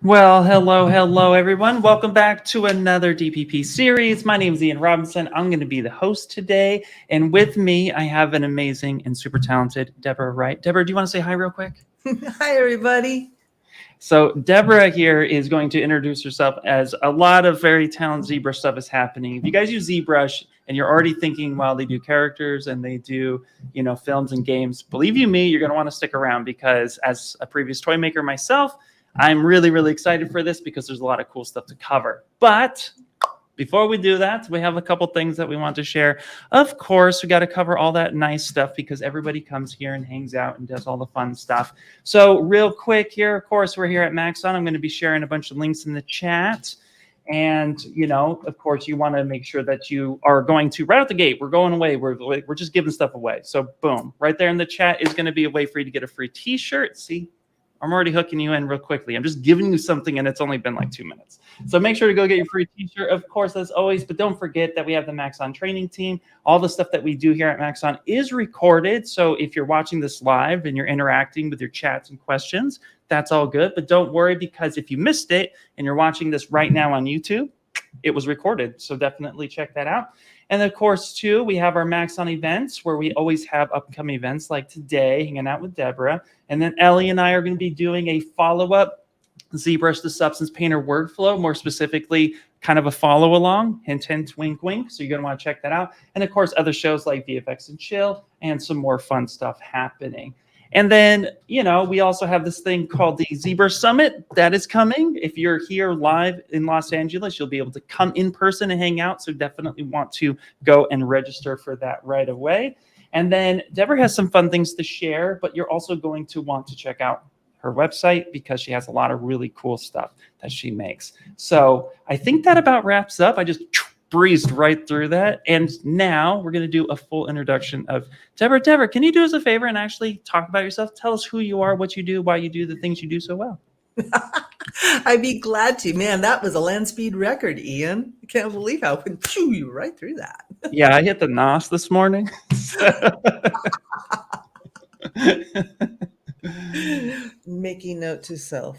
Well, hello, everyone. Welcome back to another DPP series. My name is Ian Robinson. I'm going to be the host today. And with me, I have an amazing and super talented Deborah Wright. Deborah, do you want to say hi real quick? Hi, everybody. So Deborah here is going to introduce herself as a lot of very talented ZBrush stuff is happening. If you guys use ZBrush and you're already thinking, well, they do characters and they do, films and games, believe you me, you're going to want to stick around because as a previous toy maker myself, I'm really excited for this because there's a lot of cool stuff to cover. But before we do that, we have a couple things that we want to share. Of course, we got to cover all that nice stuff because everybody comes here and hangs out and does all the fun stuff. So real quick here, of course, we're here at Maxon. I'm going to be sharing a bunch of links in the chat. And, of course, you want to make sure that you are going to, right out the gate, we're going away. We're just giving stuff away. So boom, right there in the chat is going to be a way for you to get a free t-shirt. See? I'm already hooking you in real quickly. I'm just giving you something, and it's only been like 2 minutes. So make sure to go get your free t-shirt, of course, as always. But don't forget that we have the Maxon training team. All the stuff that we do here at Maxon is recorded. So if you're watching this live and you're interacting with your chats and questions, that's all good. But don't worry, because if you missed it and you're watching this right now on YouTube, it was recorded. So definitely check that out. And of course, too, we have our Maxon events where we always have upcoming events like today, hanging out with Deborah. And then Ellie and I are going to be doing a follow-up ZBrush the Substance Painter workflow, more specifically, kind of a follow-along, hint, hint, wink, wink. So you're going to want to check that out. And of course, other shows like VFX and Chill and some more fun stuff happening. And then, we also have this thing called the ZBrush Summit that is coming. If you're here live in Los Angeles, you'll be able to come in person and hang out. So definitely want to go and register for that right away. And then Deborah has some fun things to share, but you're also going to want to check out her website because she has a lot of really cool stuff that she makes. So I think that about wraps up. I just breezed right through that. And now we're going to do a full introduction of Deborah. Deborah, can you do us a favor and actually talk about yourself? Tell us who you are, what you do, why you do the things you do so well. I'd be glad to. Man, that was a land speed record, Ian. I can't believe how it chew you right through that. Yeah, I hit the NOS this morning. Making note to self.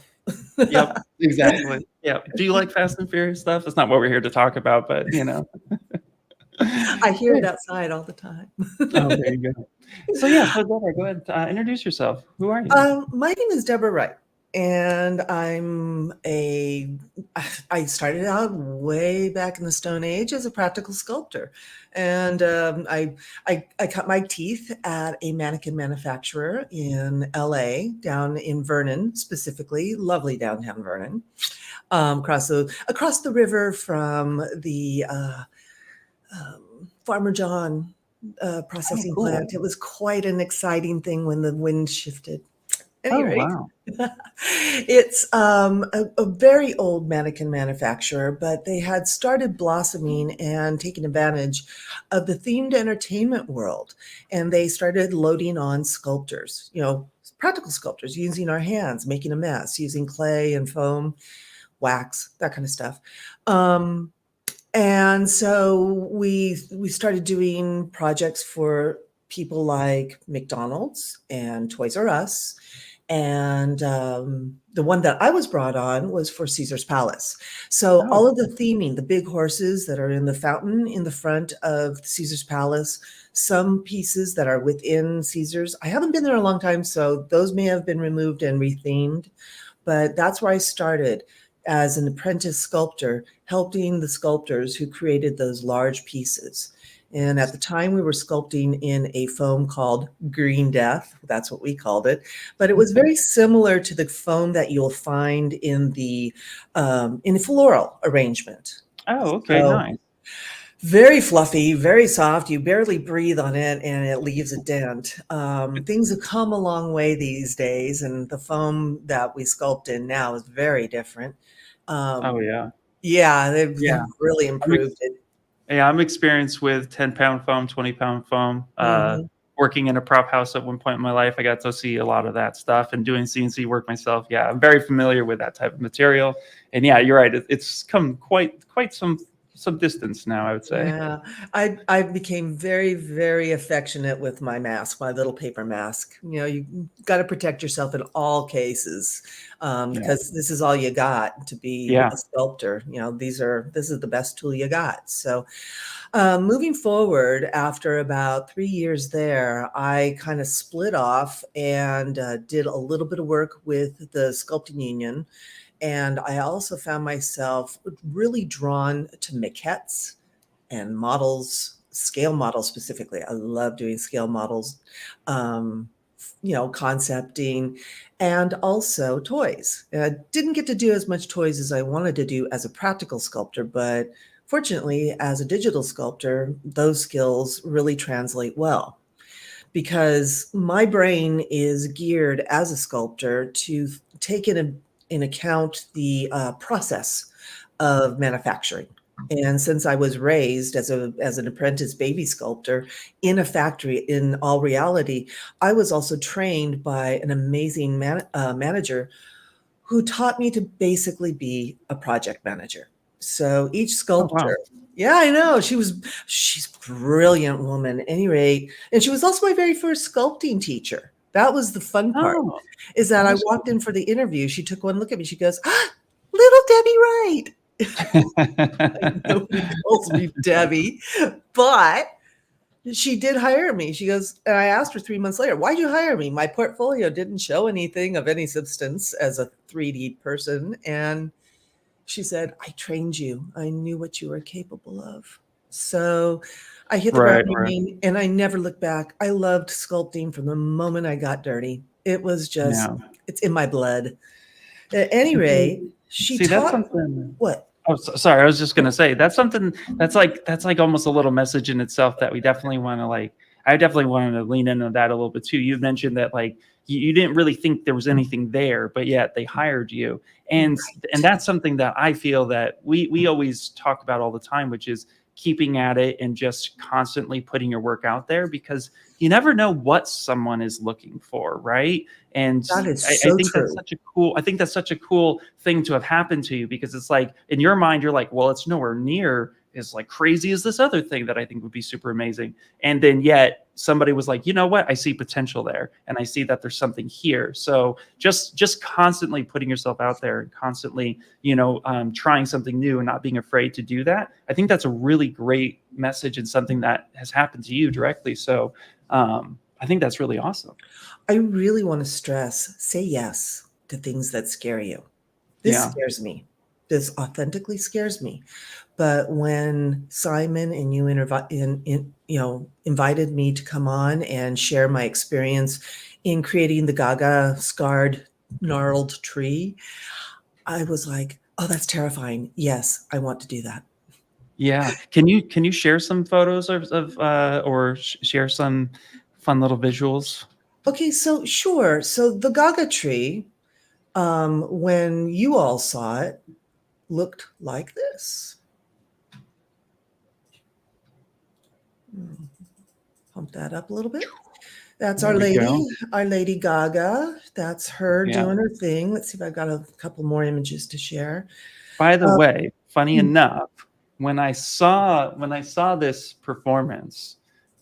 Yep, exactly. Yeah. Do you like Fast and Furious stuff? That's not what we're here to talk about, but I hear it outside all the time. Oh, there you go. So Deborah, go ahead, introduce yourself. Who are you? My name is Deborah Wright, and I started out way back in the Stone Age as a practical sculptor. And I cut my teeth at a mannequin manufacturer in LA, down in Vernon, specifically, lovely downtown Vernon, across the river from the Farmer John processing plant. It was quite an exciting thing when the wind shifted. Anyway, wow. It's a very old mannequin manufacturer, but they had started blossoming and taking advantage of the themed entertainment world. And they started loading on sculptors, practical sculptors, using our hands, making a mess, using clay and foam, wax, that kind of stuff. And so we started doing projects for people like McDonald's and Toys R Us. And the one that I was brought on was for Caesar's Palace. So all of the theming, the big horses that are in the fountain in the front of Caesar's Palace, some pieces that are within Caesar's. I haven't been there a long time, so those may have been removed and rethemed. But that's where I started as an apprentice sculptor, helping the sculptors who created those large pieces. And at the time, we were sculpting in a foam called Green Death. That's what we called it. But it was very similar to the foam that you'll find in the floral arrangement. Oh, okay, so, nice. Very fluffy, very soft. You barely breathe on it, and it leaves a dent. Things have come a long way these days, and the foam that we sculpt in now is very different. Yeah, they've really improved it. Yeah, I'm experienced with 10-pound foam, 20-pound foam. Working in a prop house at one point in my life, I got to see a lot of that stuff and doing CNC work myself. Yeah, I'm very familiar with that type of material. And yeah, you're right. It's come quite some some distance now, I would say. Yeah, I became very, very affectionate with my mask, my little paper mask. You know, you got to protect yourself in all cases, Yeah. because this is all you got to be Yeah. a sculptor. You know, this is the best tool you got. So, moving forward, after about 3 years there, I kind of split off and did a little bit of work with the Sculpting Union. And I also found myself really drawn to maquettes and models, scale models specifically. I love doing scale models, you know, concepting, and also toys. And I didn't get to do as much toys as I wanted to do as a practical sculptor, but fortunately, as a digital sculptor, those skills really translate well because my brain is geared as a sculptor to take in account the process of manufacturing. And since I was raised as an apprentice baby sculptor in a factory, in all reality, I was also trained by an amazing manager who taught me to basically be a project manager. So each Oh, wow. sculptor, yeah, I know. She's a brilliant woman, at any rate. And she was also my very first sculpting teacher. That was the fun part, Oh, is that I that's walked in for the interview. She took one look at me. She goes, ah, little Debbie Wright. Nobody calls me Debbie, but she did hire me. She goes, and I asked her 3 months later, why'd you hire me? My portfolio didn't show anything of any substance as a 3D person. And she said, I trained you. I knew what you were capable of. So I hit the ground right, right. running and I never looked back. I loved sculpting from the moment I got dirty. It was just, Yeah. it's in my blood. At any See, rate, she see, that's taught something. what? Oh, sorry. I was just gonna say that's something that's like almost a little message in itself that we definitely want to like. I definitely wanted to lean into that a little bit too. You mentioned that like you didn't really think there was anything there, but yet they hired you, and Right. that's something that I feel that we always talk about all the time, which is keeping at it and just constantly putting your work out there because you never know what someone is looking for, right? And That is I so think that's true. such a cool. I think that's such a cool thing to have happened to you because it's like in your mind you're like, well, it's nowhere near as like crazy as this other thing that I think would be super amazing. And then yet somebody was like, you know what? I see potential there, and I see that there's something here. So just constantly putting yourself out there and constantly, trying something new and not being afraid to do that. I think that's a really great message and something that has happened to you directly. So I think that's really awesome. I really want to stress, say yes to things that scare you. This Yeah. scares me. This authentically scares me. But when Simon and you invited me to come on and share my experience in creating the Gaga scarred, gnarled tree, I was like, oh, that's terrifying. Yes, I want to do that. Yeah. Can you share some photos or share some fun little visuals? Okay, so sure. So the Gaga tree, when you all saw it, looked like this. Pump that up a little bit. That's There our we lady, go. our Lady Gaga. That's her Yeah. doing her thing. Let's see if I've got a couple more images to share. By the Uh, way, funny mm, enough, when I saw this performance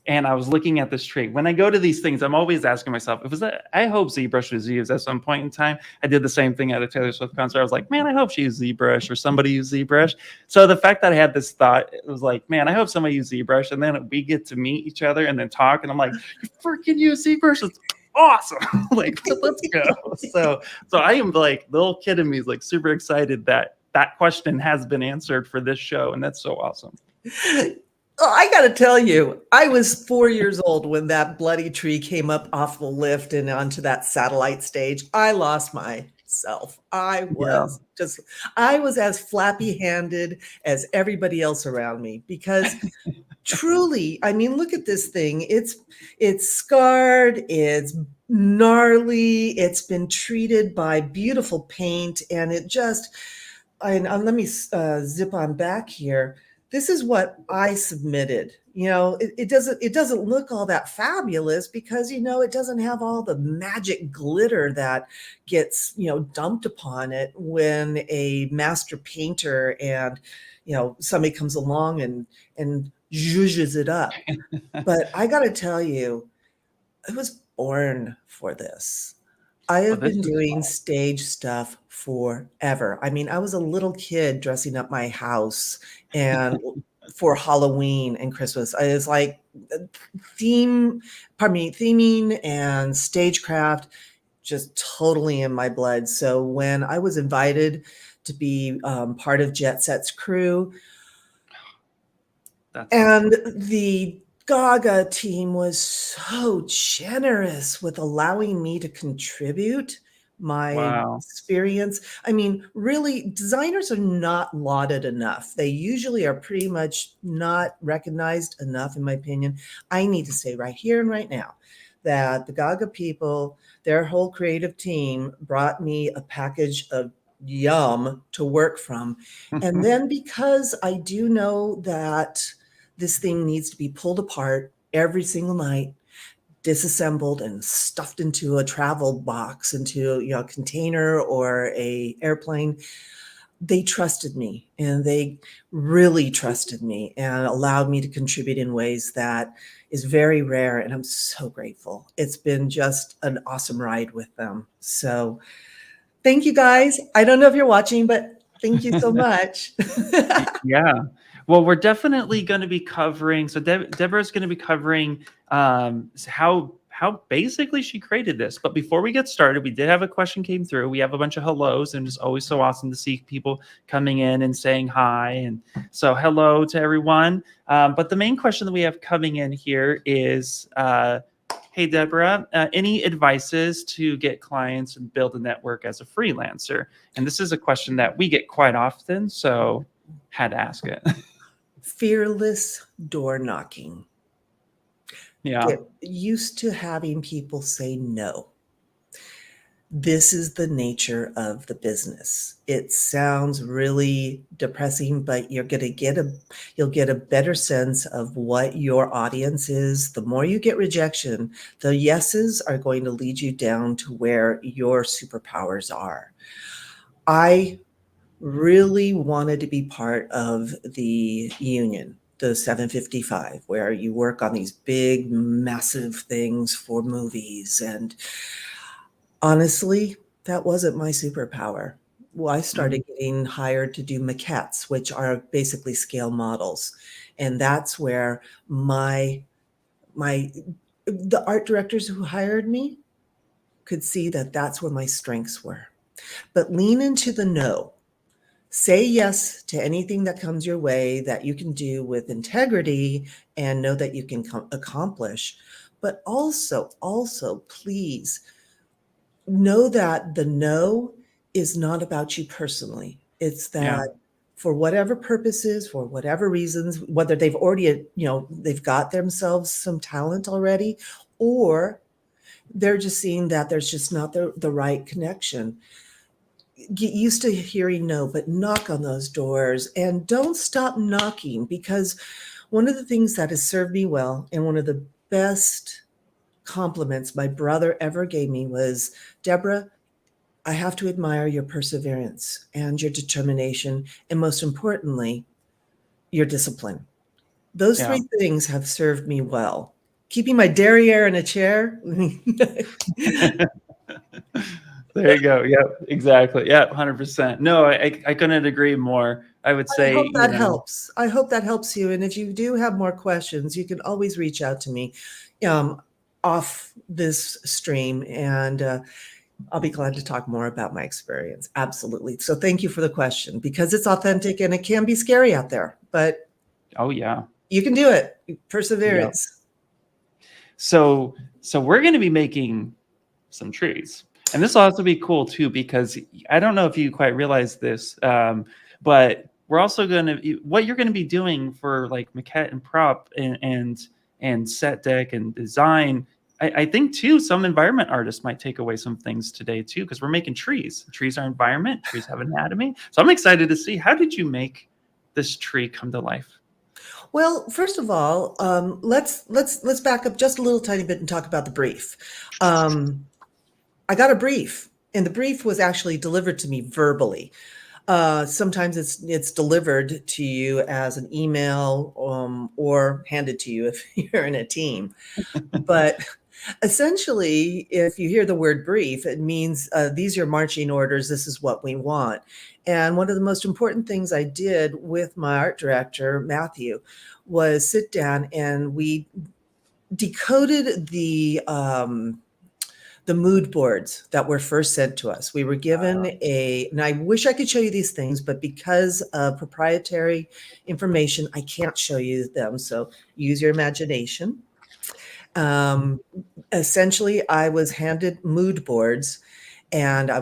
and I was looking at this tree, when I go to these things, I'm always asking myself, if was that, I hope ZBrush was used at some point in time. I did the same thing at a Taylor Swift concert. I was like, man, I hope she used ZBrush or somebody used ZBrush. So the fact that I had this thought, it was like, man, I hope somebody used ZBrush. And then we get to meet each other and then talk. And I'm like, you freaking use ZBrush. It's awesome. Like, let's go. So I am like, the little kid in me is like super excited that that question has been answered for this show. And that's so awesome. Oh, I got to tell you, I was 4 years old when that bloody tree came up off the lift and onto that satellite stage. I lost myself. Yeah. I was as flappy handed as everybody else around me because truly, I mean, look at this thing. It's scarred, it's gnarly, it's been treated by beautiful paint, and let me zip on back here. This is what I submitted. It doesn't look all that fabulous because it doesn't have all the magic glitter that gets dumped upon it when a master painter and somebody comes along and zhuzhes it up. But I got to tell you, I was born for this. I Oh, have this been is doing fun. stage stuff forever. I mean, I was a little kid dressing up my house and for Halloween and Christmas. I was like theming and stagecraft just totally in my blood. So when I was invited to be part of Jet Set's crew, That's and awesome. the Gaga team was so generous with allowing me to contribute my Wow. experience. I mean, really, designers are not lauded enough. They usually are pretty much not recognized enough, in my opinion. I need to say right here and right now that the Gaga people, their whole creative team, brought me a package of yum to work from. And then because I do know that this thing needs to be pulled apart every single night, disassembled and stuffed into a travel box, into a container or a airplane. They trusted me, and they really trusted me and allowed me to contribute in ways that is very rare, and I'm so grateful. It's been just an awesome ride with them. So thank you guys. I don't know if you're watching, but thank you so much. Yeah. Well, we're definitely going to be covering. So Deborah's going to be covering how basically she created this. But before we get started, we did have a question came through. We have a bunch of hellos, and it's always so awesome to see people coming in and saying hi. And so hello to everyone. But the main question that we have coming in here is, hey, Deborah, any advices to get clients and build a network as a freelancer? And this is a question that we get quite often, so had to ask it. Fearless door knocking. Yeah. Get used to having people say no. This is the nature of the business. It sounds really depressing, but you'll get a better sense of what your audience is. The more you get rejection, the yeses are going to lead you down to where your superpowers are. I really wanted to be part of the union, the 755, where you work on these big, massive things for movies. And honestly, that wasn't my superpower. Well, I Mhm. started getting hired to do maquettes, which are basically scale models. And that's where my the art directors who hired me could see that that's where my strengths were. But lean into the no. Say yes to anything that comes your way that you can do with integrity and know that you can accomplish. But also, please know that the no is not about you personally. It's Yeah. that for whatever purposes, for whatever reasons, whether they've already, they've got themselves some talent already, or they're just seeing that there's just not the right connection. Get used to hearing no, but knock on those doors and don't stop knocking, because one of the things that has served me well, and one of the best compliments my brother ever gave me was, Deborah, I have to admire your perseverance and your determination, and most importantly, your discipline. Those Yeah. three things have served me well. Keeping my derriere in a chair. There you go. Yep, exactly. Yep, 100%. No, I couldn't agree more. I would I say, hope that helps. I hope that helps you. And if you do have more questions, you can always reach out to me um, off this stream, and I'll be glad to talk more about my experience. Absolutely. So thank you for the question, because it's authentic and it can be scary out there, but oh yeah. you can do it. Yep. Perseverance. So we're going to be making some trees. And this will also be cool too, because I don't know if you quite realize this, but we're also going to, what you're going to be doing for like maquette and prop and set deck and design. I think too, some environment artists might take away some things today too, because we're making trees. Trees are environment, trees have anatomy. So I'm excited to see, how did you make this tree come to life? Well, first of all, let's back up just a little tiny bit and talk about the brief. I got a brief, and the brief was actually delivered to me verbally. Sometimes it's delivered to you as an email, or handed to you if you're in a team. But essentially, if you hear the word brief, it means these are your marching orders. This is what we want. And one of the most important things I did with my art director, Matthew, was sit down and we decoded the mood boards that were first sent to us. We were given and I wish I could show you these things, but because of proprietary information, I can't show you them. So use your imagination. Essentially, I was handed mood boards, and I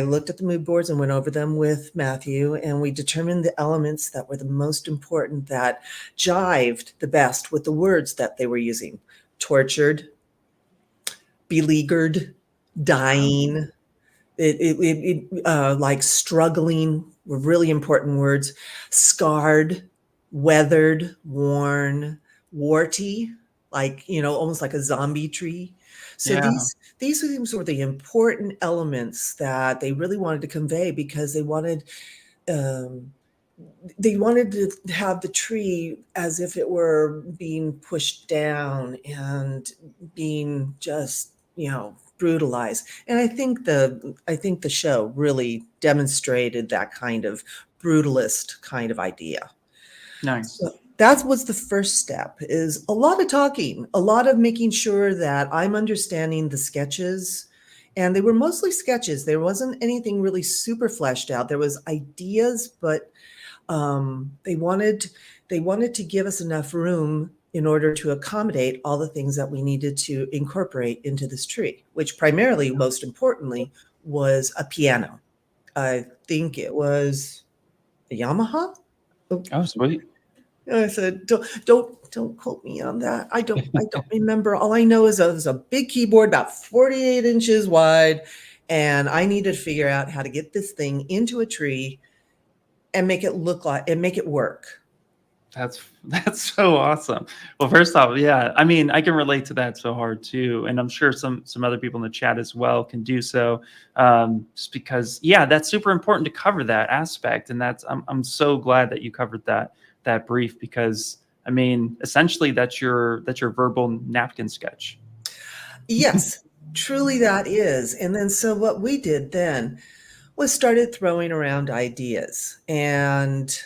looked at the mood boards and went over them with Matthew, and we determined the elements that were the most important, that jived the best with the words that they were using: tortured, beleaguered, dying. Like struggling were really important words. Scarred, weathered, worn, warty, like, almost like a zombie tree. So Yeah. these things were the important elements that they really wanted to convey, because um, they wanted to have the tree as if it were being pushed down and being just, brutalized. And I think the show really demonstrated that kind of brutalist kind of idea. Nice. So that was the first step, is a lot of talking, a lot of making sure that I'm understanding the sketches. And they were mostly sketches. There wasn't anything really super fleshed out. There was ideas, but they wanted to give us enough room in order to accommodate all the things that we needed to incorporate into this tree, which primarily, most importantly, was a piano. I think it was a Yamaha. Oh, Oh, sweet. I said, don't quote me on that. I don't remember. All I know is it was a big keyboard about 48 inches wide, and I needed to figure out how to get this thing into a tree and make it work. That's so awesome. Well, first off, yeah, I mean, I can relate to that so hard too, and I'm sure some other people in the chat as well can do so. Just because, yeah, that's super important to cover that aspect, and I'm so glad that you covered that brief, because I mean, essentially, that's your verbal napkin sketch. Yes, truly that is. And then so what we did then was started throwing around ideas. And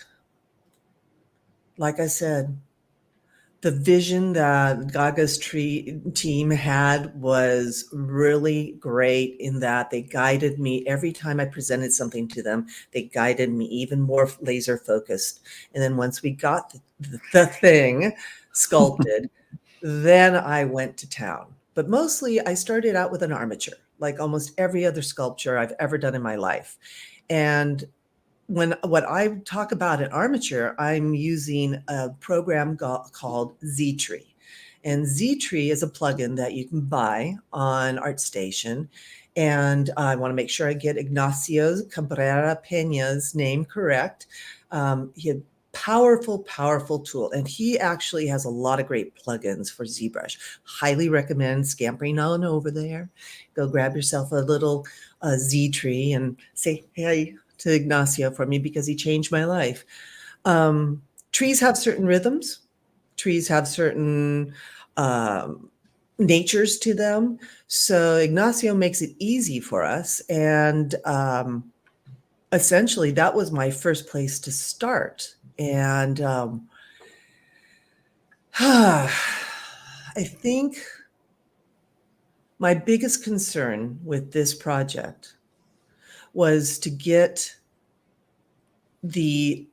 like I said, the vision that Gaga's tree team had was really great, in that they guided me every time I presented something to them. They guided me even more laser focused. And then once we got the thing sculpted, then I went to town. But mostly I started out with an armature, like almost every other sculpture I've ever done in my life. And what I talk about an armature, I'm using a program called ZTree. And ZTree is a plugin that you can buy on ArtStation. And I want to make sure I get Ignacio Cabrera Pena's name correct. He had powerful tool, and he actually has a lot of great plugins for ZBrush. Highly recommend scampering on over there. Go grab yourself a little ZTree and say hey to Ignacio for me, because he changed my life. Trees have certain rhythms. Trees have certain natures to them. So Ignacio makes it easy for us. And essentially, that was my first place to start. And I think my biggest concern with this project was to get the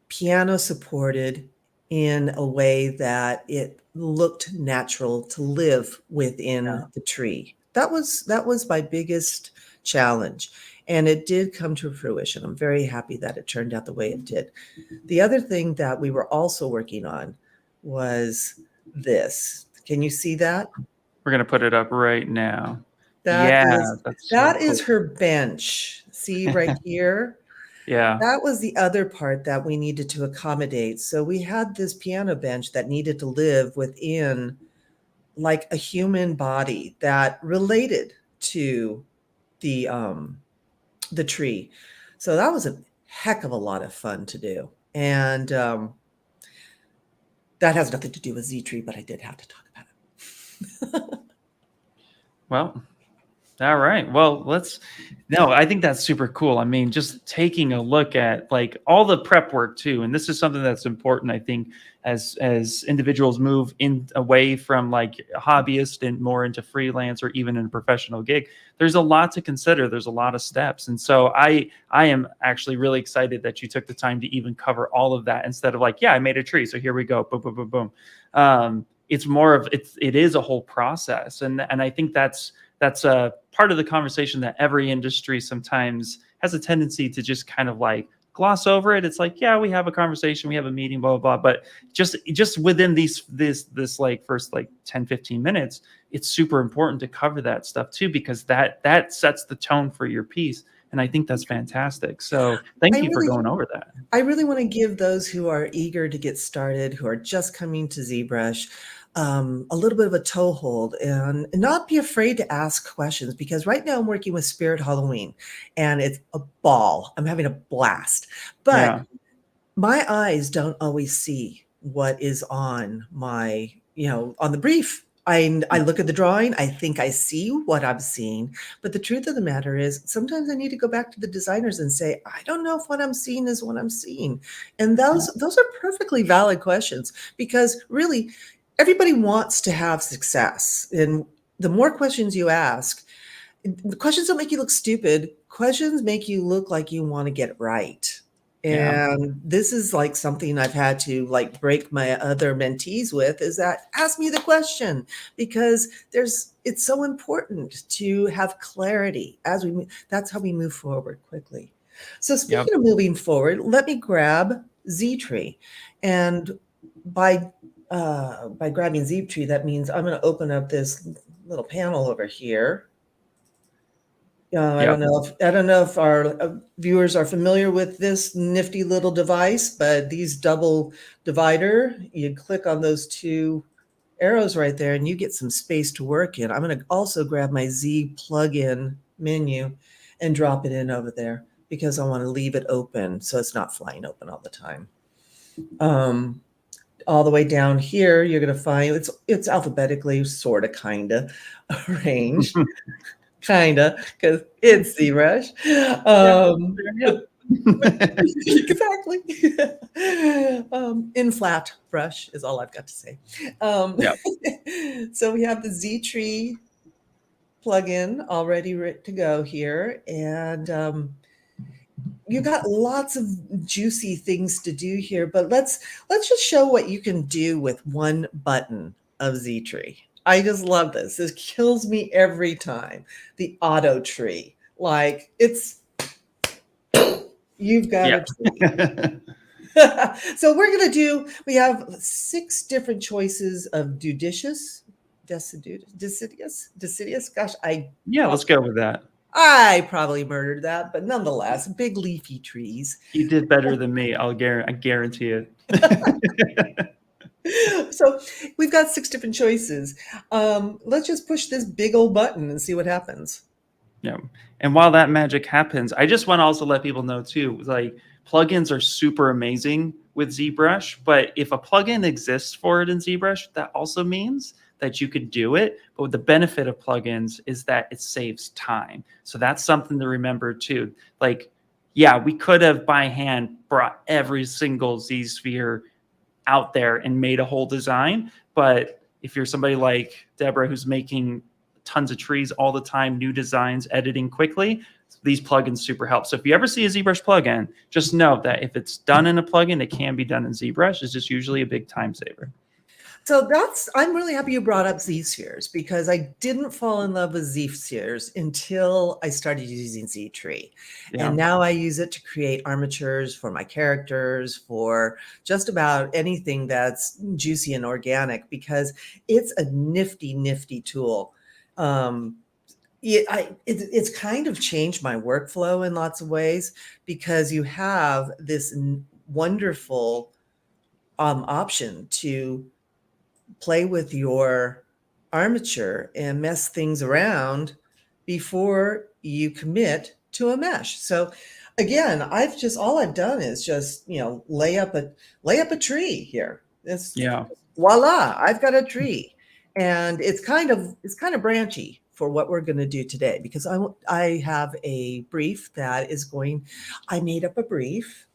piano supported in a way that it looked natural to live within the tree. That was my biggest challenge, and it did come to fruition. I'm very happy that it turned out the way it did. The other thing that we were also working on was this. Can you see that? We're gonna put it up right now. That Yeah, is that's so that is cool. her bench. See right here? Yeah. That was the other part that we needed to accommodate. So we had this piano bench that needed to live within like a human body that related to the tree. So that was heck of a lot of fun to do. And that has nothing to do with Z-Tree, but I did have to talk about it. Well, all right. Well, no, I think that's super cool. I mean, just taking a look at like all the prep work too. And this is something that's important, I think, as individuals move in away from like hobbyist and more into freelance or even in a professional gig. There's a lot to consider. There's a lot of steps. And so I am actually really excited that you took the time to even cover all of that instead of like, yeah, I made a tree, so here we go. Boom, boom, boom, boom. It's more of it is a whole process. And I think that's a part of the conversation that every industry sometimes has a tendency to just kind of like gloss over it. It's like, yeah, we have a conversation, we have a meeting, blah, blah, blah. But just within this like first like 10, 15 minutes, it's super important to cover that stuff too, because that sets the tone for your piece. And I think that's fantastic. So thank you for going over that. I really want to give those who are eager to get started, who are just coming to ZBrush, a little bit of a toehold and not be afraid to ask questions, because right now I'm working with Spirit Halloween and it's a ball. I'm having a blast, but my eyes don't always see what is on my, on the brief. I look at the drawing, I think I see what I'm seeing, but the truth of the matter is sometimes I need to go back to the designers and say, I don't know if what I'm seeing is what I'm seeing. And those are perfectly valid questions, because really everybody wants to have success. And the more questions you ask, the questions don't make you look stupid. Questions make you look like you want to get it right. And this is like something I've had to like break my other mentees with, is that ask me the question, because it's so important to have clarity as we move. That's how we move forward quickly. So speaking of moving forward, let me grab Z-Tree. And by grabbing Z-Tree, that means I'm going to open up this little panel over here. I don't know if our viewers are familiar with this nifty little device, but these double divider, you click on those two arrows right there and you get some space to work in. I'm going to also grab my Z plugin menu and drop it in over there, because I want to leave it open so it's not flying open all the time. All the way down here, you're going to find it's alphabetically sort of kind of arranged. Kinda, because it's ZBrush. Exactly. In flat brush is all I've got to say. So we have the Z-Tree plugin all ready to go here, and you got lots of juicy things to do here. But let's just show what you can do with one button of Z-Tree. I just love this. This kills me every time. The auto tree, like you've got a tree. So we have 6 different choices of deciduous. Gosh, let's go with that. I probably murdered that, but nonetheless, big leafy trees. You did better than me. I guarantee it. So we've got 6 different choices. Let's just push this big old button and see what happens. Yeah. And while that magic happens, I just want to also let people know too, like plugins are super amazing with ZBrush, but if a plugin exists for it in ZBrush, that also means that you could do it. But the benefit of plugins is that it saves time. So that's something to remember too. Like, yeah, we could have by hand brought every single Z-sphere out there and made a whole design. But if you're somebody like Deborah, who's making tons of trees all the time, new designs, editing quickly, these plugins super help. So if you ever see a ZBrush plugin, just know that if it's done in a plugin, it can be done in ZBrush. It's just usually a big time saver. So I'm really happy you brought up Z-spheres, because I didn't fall in love with Z-spheres until I started using Z-Tree. And now I use it to create armatures for my characters, for just about anything that's juicy and organic, because it's a nifty, nifty tool. It's kind of changed my workflow in lots of ways, because you have this wonderful option to play with your armature and mess things around before you commit to a mesh. So again, all I've done is just, lay up a tree here. It's Yeah. voila, I've got a tree. And it's kind of branchy for what we're going to do today, because I have a brief I made up a brief,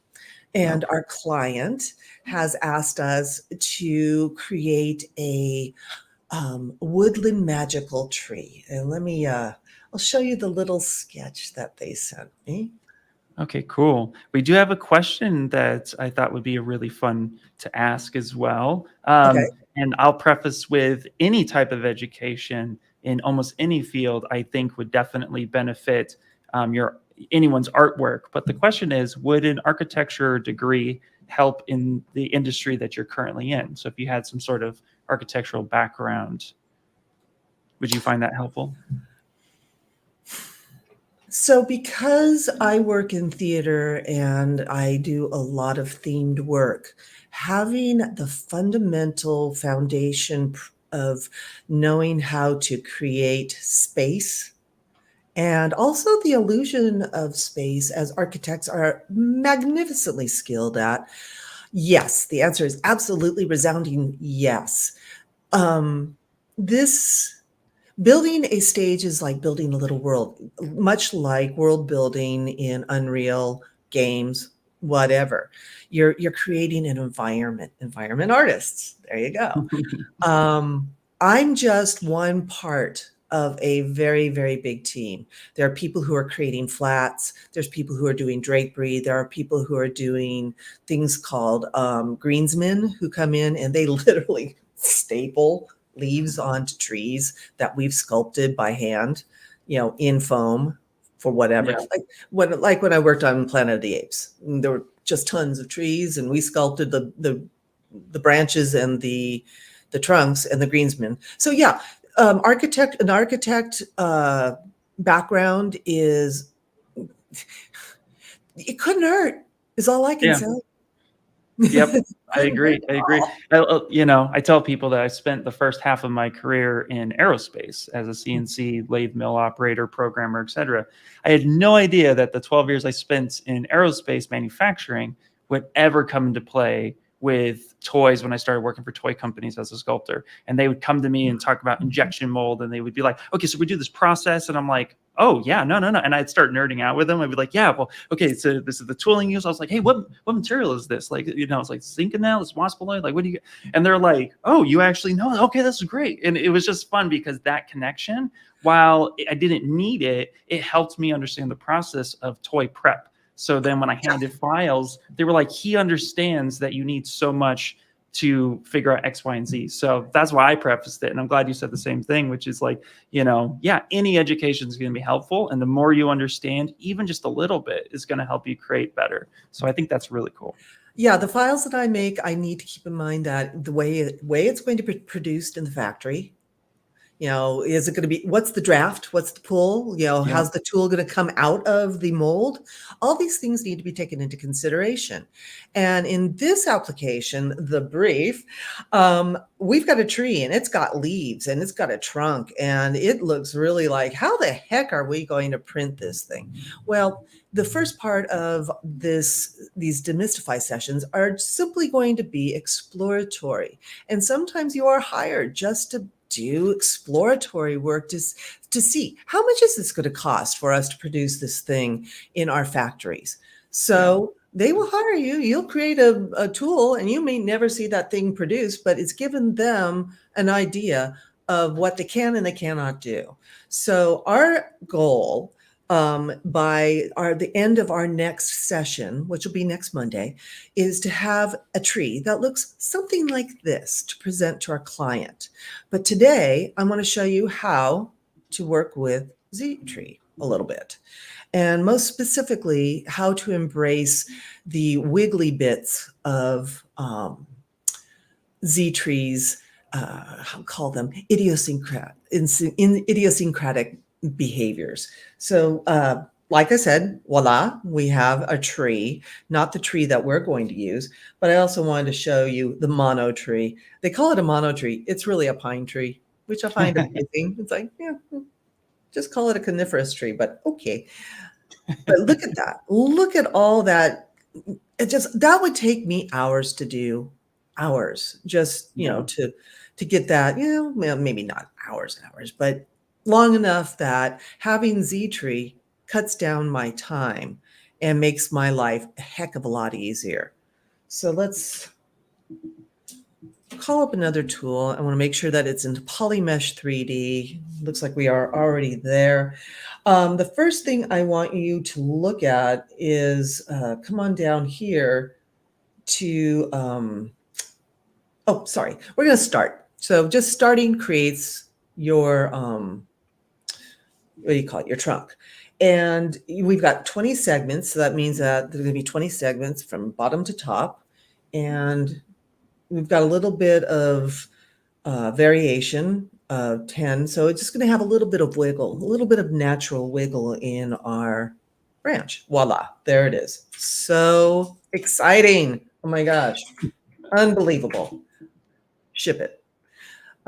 and our client has asked us to create a woodland magical tree. And I'll show you the little sketch that they sent me. Okay, cool. We do have a question that I thought would be a really fun to ask as well. Okay. And I'll preface with any type of education in almost any field, I think would definitely benefit your anyone's artwork. But the question is, would an architecture degree help in the industry that you're currently in? So if you had some sort of architectural background, would you find that helpful? So because I work in theater and I do a lot of themed work, having the fundamental foundation of knowing how to create space and also the illusion of space, as architects are magnificently skilled at, yes, the answer is absolutely resounding yes. This Building a stage is like building a little world, much like world building in Unreal games, whatever. You're creating an environment artists. There you go. I'm just one part of a very, very big team. There are people who are creating flats. There's people who are doing drapery. There are people who are doing things called greensmen, who come in and they literally staple leaves onto trees that we've sculpted by hand, in foam for whatever. Yeah. Like when I worked on Planet of the Apes, there were just tons of trees, and we sculpted the branches and the trunks and the greensmen. So yeah, an architect background is, it couldn't hurt. Is all I can Yeah. say. Yep, I agree. I agree. I tell people that I spent the first half of my career in aerospace as a CNC lathe mill operator, programmer, etc. I had no idea that the 12 years I spent in aerospace manufacturing would ever come into play with toys when I started working for toy companies as a sculptor. And they would come to me and talk about injection mold, and they would be like, okay, so we do this process. And I'm like, oh yeah, no. And I'd start nerding out with them. I'd be like, yeah, well, okay, so this is the tooling used. I was like, hey, what material is this? Like, it's like Zinc-A-Nail, it's Waspaloid, like, what do you get? And they're like, oh, you actually know? Okay, this is great. And it was just fun because that connection, while I didn't need it, it helped me understand the process of toy prep. So then when I handed files, they were like, he understands that you need so much to figure out X, Y, and Z. So that's why I prefaced it. And I'm glad you said the same thing, which is like, yeah, any education is going to be helpful. And the more you understand, even just a little bit, is going to help you create better. So I think that's really cool. Yeah, the files that I make, I need to keep in mind that the way it's going to be produced in the factory, is it going to be, what's the draft? What's the pull? How's the tool going to come out of the mold? All these things need to be taken into consideration. And in this application, the brief, we've got a tree and it's got leaves and it's got a trunk, and it looks really like, how the heck are we going to print this thing? Well, the first part of these demystify sessions are simply going to be exploratory. And sometimes you are hired just to do exploratory work to see how much is this going to cost for us to produce this thing in our factories. So they will hire you. You'll create a tool, and you may never see that thing produced, but it's given them an idea of what they can and they cannot do. So our goal, by the end of our next session, which will be next Monday, is to have a tree that looks something like this to present to our client. But today, I want to show you how to work with Z-Tree a little bit. And most specifically, how to embrace the wiggly bits of Z-Tree's, I'll call them idiosyncratic behaviors. So, like I said, voila, we have a tree, not the tree that we're going to use, but I also wanted to show you the mono tree. They call it a mono tree. It's really a pine tree, which I find amazing. It's like, yeah, just call it a coniferous tree, but okay. But look at that. Look at all that. That would take me hours to do, hours just, Yeah. to get that, well, maybe not hours and hours, but long enough that having Z-Tree cuts down my time and makes my life a heck of a lot easier. So let's call up another tool. I want to make sure that it's in Polymesh 3D. Looks like we are already there. The first thing I want you to look at is come on down here to, oh, sorry, we're going to start. So just starting creates your, what do you call it, your trunk. And we've got 20 segments. So that means that there's going to be 20 segments from bottom to top. And we've got a little bit of variation of 10. So it's just going to have a little bit of wiggle, a little bit of natural wiggle in our branch. Voila, there it is. So exciting. Oh my gosh. Unbelievable. Ship it.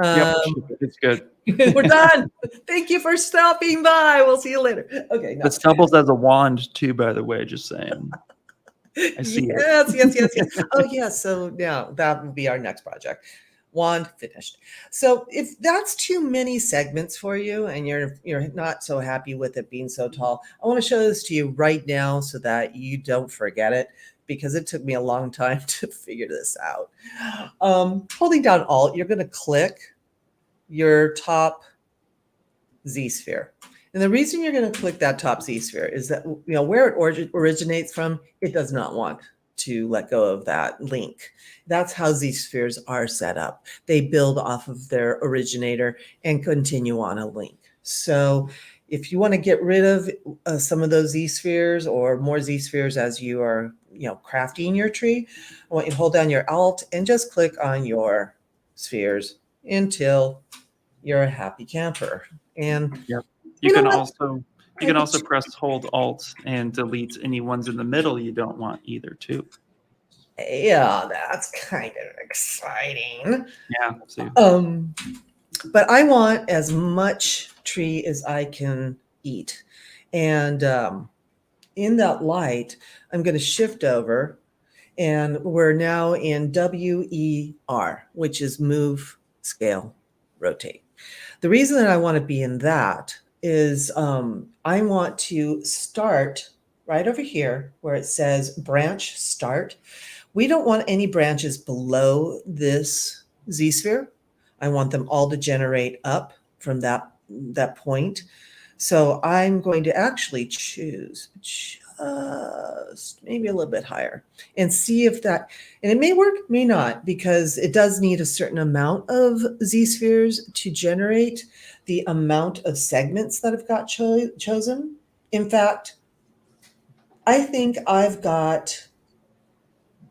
Yep. It's good. We're done. Thank you for stopping by. We'll see you later. Okay. No. This doubles as a wand too, by the way, just saying. I see Yes. Oh, yes. So now that would be our next project. Wand finished. So if that's too many segments for you and you're not so happy with it being so tall, I want to show this to you right now so that you don't forget it, because it took me a long time to figure this out. Holding down Alt, you're going to click your top Z-sphere. And the reason you're going to click that top Z-sphere is that, where it originates from, it does not want to let go of that link. That's how Z-spheres are set up. They build off of their originator and continue on a link. So if you want to get rid of some of those Z-spheres or more Z-spheres as you are, crafting your tree, I want you to hold down your Alt and just click on your spheres until you're a happy camper. And yep. You can also press hold Alt and delete any ones in the middle you don't want either too. Yeah, that's kind of exciting. Yeah. See. But I want as much tree as I can eat. And in that light, I'm going to shift over, and we're now in WER, which is move, scale, rotate. The reason that I want to be in that is I want to start right over here where it says branch start. We don't want any branches below this Z-sphere. I want them all to generate up from that point. So I'm going to actually choose just maybe a little bit higher and see if that, and it may work, may not, because it does need a certain amount of Z-spheres to generate the amount of segments that I've got chosen. In fact, I think I've got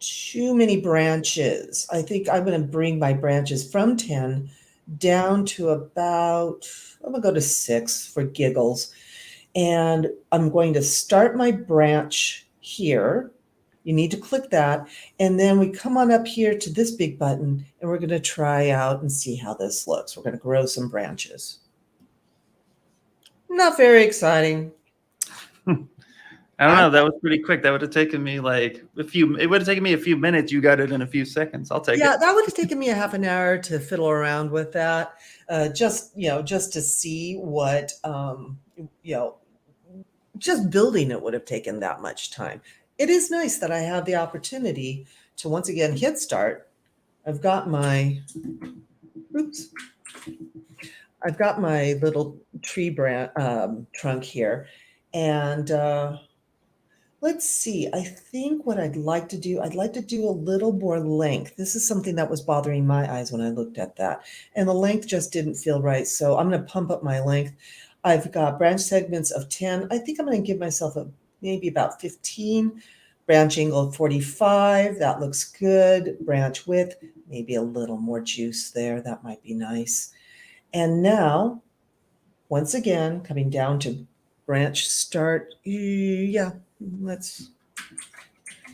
too many branches. I think I'm going to bring my branches from 10 down to about, I'm going to go to 6 for giggles. And I'm going to start my branch here. You need to click that. And then we come on up here to this big button, and we're going to try out and see how this looks. We're going to grow some branches. Not very exciting. I don't know. That was pretty quick. That would have taken me like it would have taken me a few minutes. You got it in a few seconds. I'll take it. Yeah, that would have taken me a half an hour to fiddle around with that. Just to see what, just building it would have taken that much time. It is nice that I have the opportunity to once again hit start. I've got my little tree trunk here, and let's see. I think what I'd like to do a little more length. This is something that was bothering my eyes when I looked at that, and the length just didn't feel right. So I'm going to pump up my length. I've got branch segments of 10. I think I'm going to give myself maybe about 15. Branch angle of 45. That looks good. Branch width, maybe a little more juice there. That might be nice. And now, once again, coming down to branch start. Yeah, let's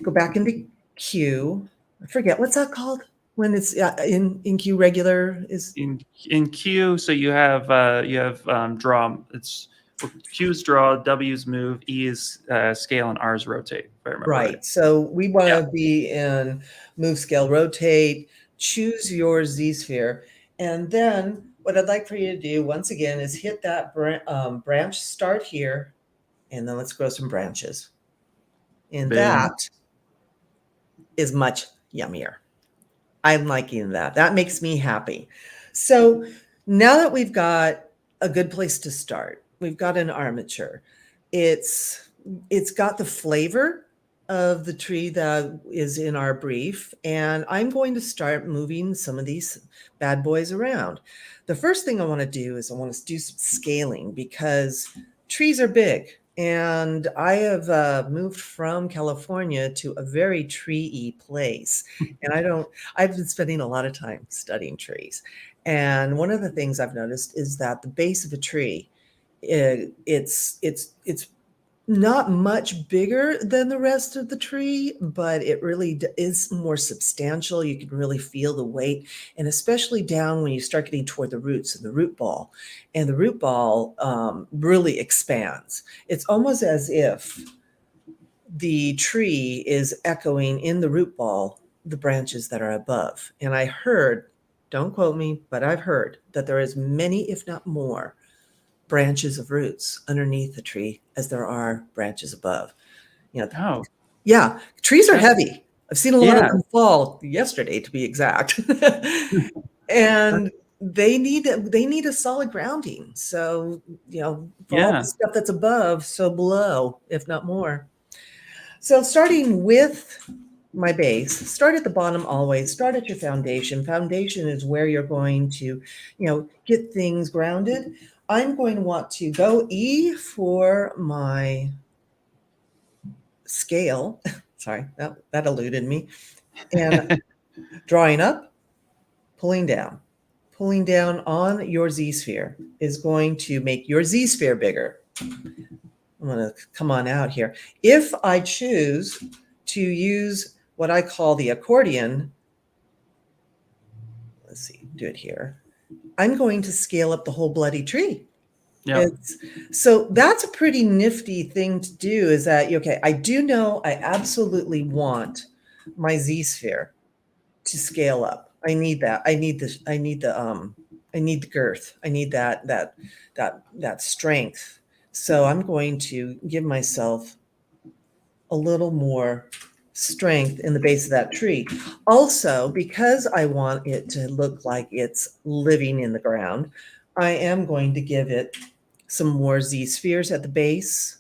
go back into Q. I forget, what's that called when it's in Q regular is in Q. So you have draw. It's Q is draw, W is move, E is scale, and R is rotate. If I remember Right. So we want to be in move, scale, rotate, choose your Z sphere. And then what I'd like for you to do once again is hit that branch start here. And then let's grow some branches. And Boom. that is much yummier. I'm liking that. That makes me happy. So now that we've got a good place to start, we've got an armature. It's got the flavor of the tree that is in our brief, and I'm going to start moving some of these bad boys around. The first thing I want to do is I want to do some scaling because trees are big. And I have moved from California to a very tree-y place. And I've been spending a lot of time studying trees. And one of the things I've noticed is that the base of a tree, it's not much bigger than the rest of the tree, but it really is more substantial. You can really feel the weight, and especially down when you start getting toward the roots and the root ball. And the root ball really expands. It's almost as if the tree is echoing in the root ball the branches that are above. And I heard, don't quote me, but I've heard that there is many, if not more, branches of roots underneath the tree as there are branches above. Yeah, trees are heavy. I've seen a lot of them fall yesterday, to be exact. And they need a solid grounding. So, for all the stuff that's above, so below, if not more. So starting with my base, start at the bottom always, start at your foundation. Foundation is where you're going to, get things grounded. I'm going to want to go E for my scale. Sorry, that eluded me. And drawing up, pulling down. Pulling down on your Z sphere is going to make your Z sphere bigger. I'm going to come on out here. If I choose to use what I call the accordion, let's see, do it here. I'm going to scale up the whole bloody tree. Yep. So that's a pretty nifty thing to do is that, I do know I absolutely want my Z sphere to scale up. I need that. I need the girth. I need that strength. So I'm going to give myself a little more strength in the base of that tree. Also, because I want it to look like it's living in the ground, I am going to give it some more Z spheres at the base.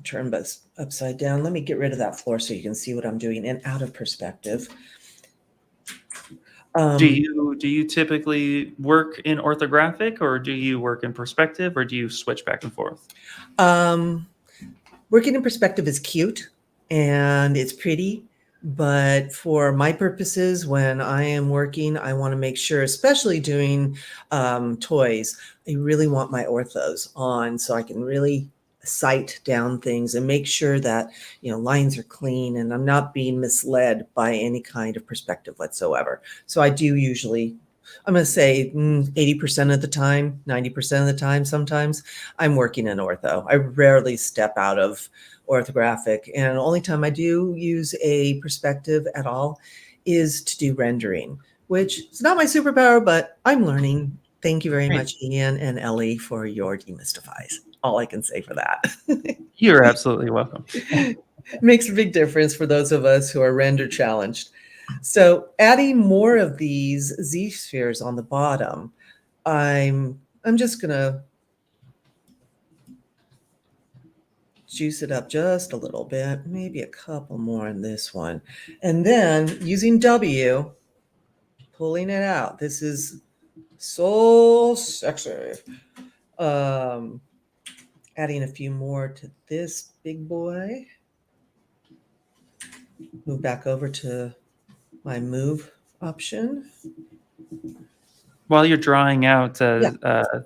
Turn this upside down. Let me get rid of that floor so you can see what I'm doing and out of perspective. Do you typically work in orthographic, or do you work in perspective, or do you switch back and forth? Working in perspective is cute and it's pretty, but for my purposes, when I am working, I want to make sure, especially doing toys, I really want my orthos on so I can really sight down things and make sure that lines are clean and I'm not being misled by any kind of perspective whatsoever. So I do usually, I'm going to say 80% of the time, 90% of the time, sometimes I'm working in ortho. I rarely step out of orthographic, and the only time I do use a perspective at all is to do rendering, which is not my superpower, but I'm learning. Thank you very much, Ian and Ellie, for your demystifies. All I can say for that. You're absolutely welcome. It makes a big difference for those of us who are render challenged. So adding more of these Z spheres on the bottom, I'm just gonna juice it up just a little bit, maybe a couple more in this one. And then using W, pulling it out. This is so sexy. Adding a few more to this big boy. Move back over to my move option. While you're drawing out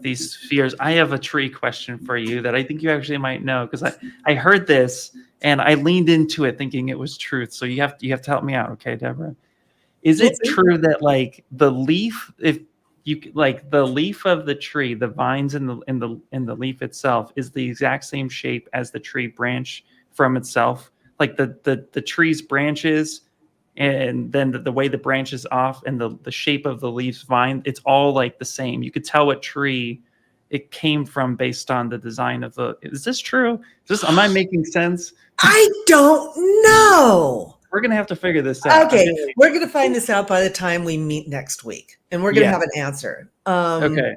these spheres, I have a tree question for you that I think you actually might know, because I heard this and I leaned into it thinking it was truth. So you have to help me out, okay, Deborah? Is it true that like the leaf, if like the leaf of the tree, the vines in the leaf itself is the exact same shape as the tree branch from itself. Like the tree's branches, and then the way the branch is off, and the shape of the leaf's vine, it's all like the same. You could tell what tree it came from based on the design of the. Is this true? Am I making sense? I don't know. We're gonna have to figure this out. Okay, we're gonna find this out by the time we meet next week, and we're gonna have an answer. Okay.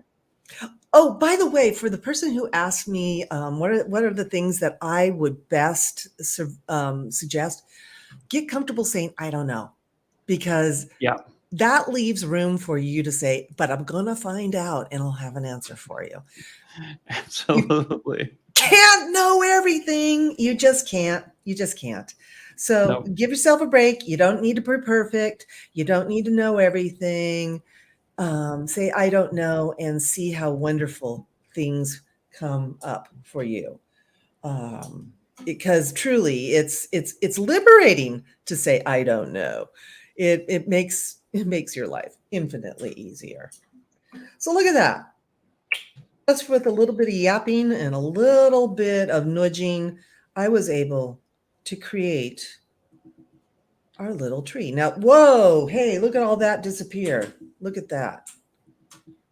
Oh, by the way, for the person who asked me, what are the things that I would best suggest? Get comfortable saying, I don't know, because that leaves room for you to say, but I'm going to find out and I'll have an answer for you. Absolutely. You can't know everything. You just can't. You just can't. So give yourself a break. You don't need to be perfect. You don't need to know everything. Say, I don't know, and see how wonderful things come up for you. Because truly it's liberating to say, I don't know. It makes your life infinitely easier. So look at that. Just with a little bit of yapping and a little bit of nudging, I was able to create our little tree. Now, whoa, hey, look at all that disappear. Look at that.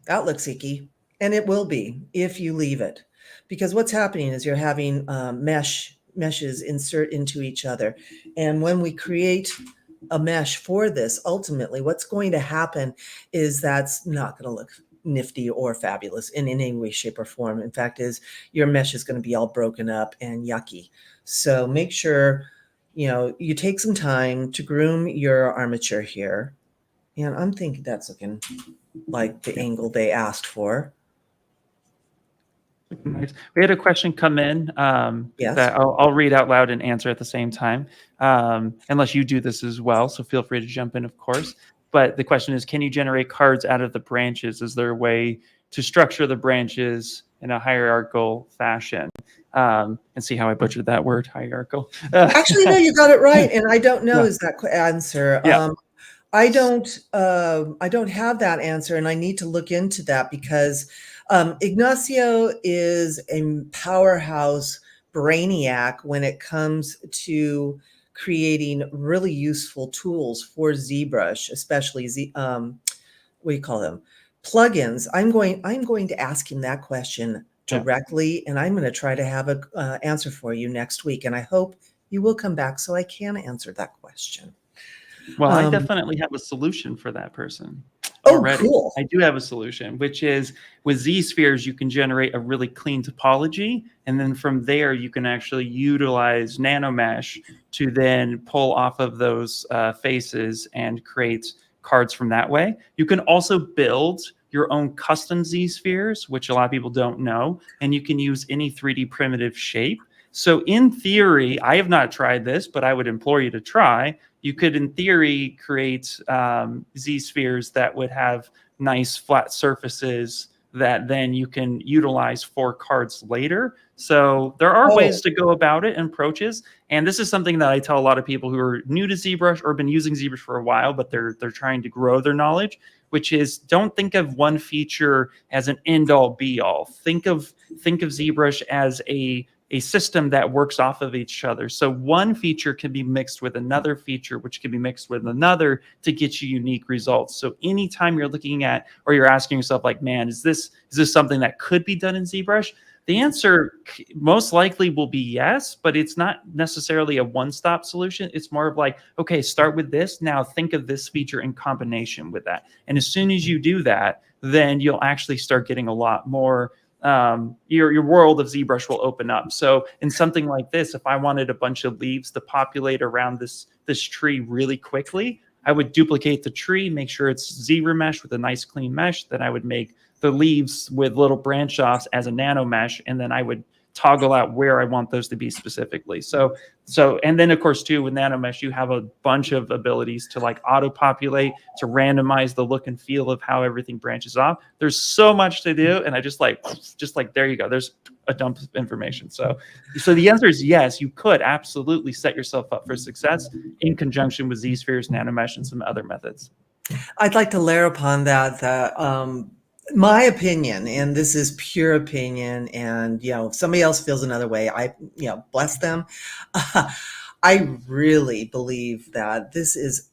That looks icky. And it will be if you leave it. Because what's happening is you're having meshes insert into each other. And when we create a mesh for this, ultimately, what's going to happen is that's not going to look nifty or fabulous in any way, shape, or form. In fact, your mesh is going to be all broken up and yucky. So make sure, you take some time to groom your armature here. And I'm thinking that's looking like the angle they asked for. Nice. We had a question come in yes. that I'll read out loud and answer at the same time, unless you do this as well. So feel free to jump in, of course. But the question is, can you generate cards out of the branches? Is there a way to structure the branches in a hierarchical fashion? And see how I butchered that word, hierarchical. Actually, no, you got it right. And I don't know is that answer. Yeah. I don't have that answer, and I need to look into that because Ignacio is a powerhouse brainiac when it comes to creating really useful tools for ZBrush, especially what do you call them? Plugins. I'm going to ask him that question directly, and I'm going to try to have an answer for you next week. And I hope you will come back so I can answer that question. Well, I definitely have a solution for that person. Already. Cool. I do have a solution, which is with Z-spheres, you can generate a really clean topology. And then from there, you can actually utilize nanomesh to then pull off of those faces and create cards from that way. You can also build your own custom Z-spheres, which a lot of people don't know. And you can use any 3D primitive shape. So in theory, I have not tried this, but I would implore you to try. You could, in theory, create Z-spheres that would have nice flat surfaces that then you can utilize for cards later. So there are ways to go about it and approaches. And this is something that I tell a lot of people who are new to ZBrush or been using ZBrush for a while, but they're trying to grow their knowledge, which is don't think of one feature as an end-all be-all. Think of ZBrush as a system that works off of each other. So one feature can be mixed with another feature, which can be mixed with another to get you unique results. So anytime you're looking at, or you're asking yourself like, man, is this something that could be done in ZBrush? The answer most likely will be yes, but it's not necessarily a one-stop solution. It's more of like, okay, start with this. Now think of this feature in combination with that. And as soon as you do that, then you'll actually start getting a lot more your world of ZBrush will open up. So in something like this, if I wanted a bunch of leaves to populate around this tree really quickly, I would duplicate the tree, make sure it's ZBrush with a nice clean mesh. Then I would make the leaves with little branch offs as a nano mesh, and then I would toggle out where I want those to be specifically. So, and then of course too, with nanomesh, you have a bunch of abilities to like auto-populate, to randomize the look and feel of how everything branches off. There's so much to do. And I just like, there you go. There's a dump of information. So the answer is yes, you could absolutely set yourself up for success in conjunction with Z-spheres, nanomesh, and some other methods. I'd like to layer upon that my opinion, and this is pure opinion, and if somebody else feels another way, I bless them. I really believe that this is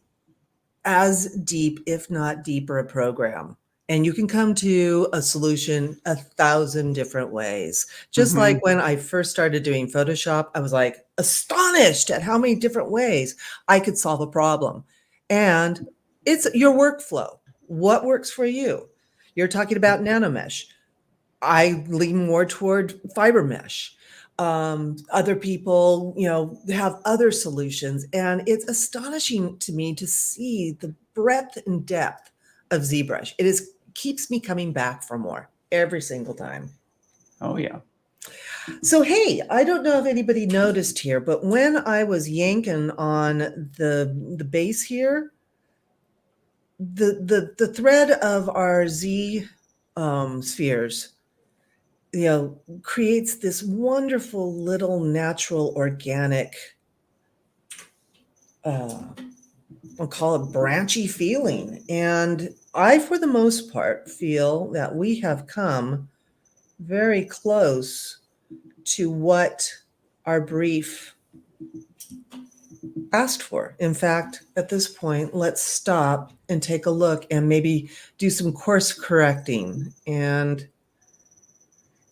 as deep, if not deeper, a program. And you can come to a solution 1,000 different ways. Just like when I first started doing Photoshop, I was like astonished at how many different ways I could solve a problem. And it's your workflow. What works for you? You're talking about nanomesh. I lean more toward fiber mesh. Other people, have other solutions. And it's astonishing to me to see the breadth and depth of ZBrush. Keeps me coming back for more every single time. Oh, yeah. So, hey, I don't know if anybody noticed here, but when I was yanking on the base here, the thread of our Z spheres, creates this wonderful little natural organic, I'll call it branchy feeling. And I, for the most part, feel that we have come very close to what our brief asked for. In fact, at this point, let's stop and take a look and maybe do some course correcting. And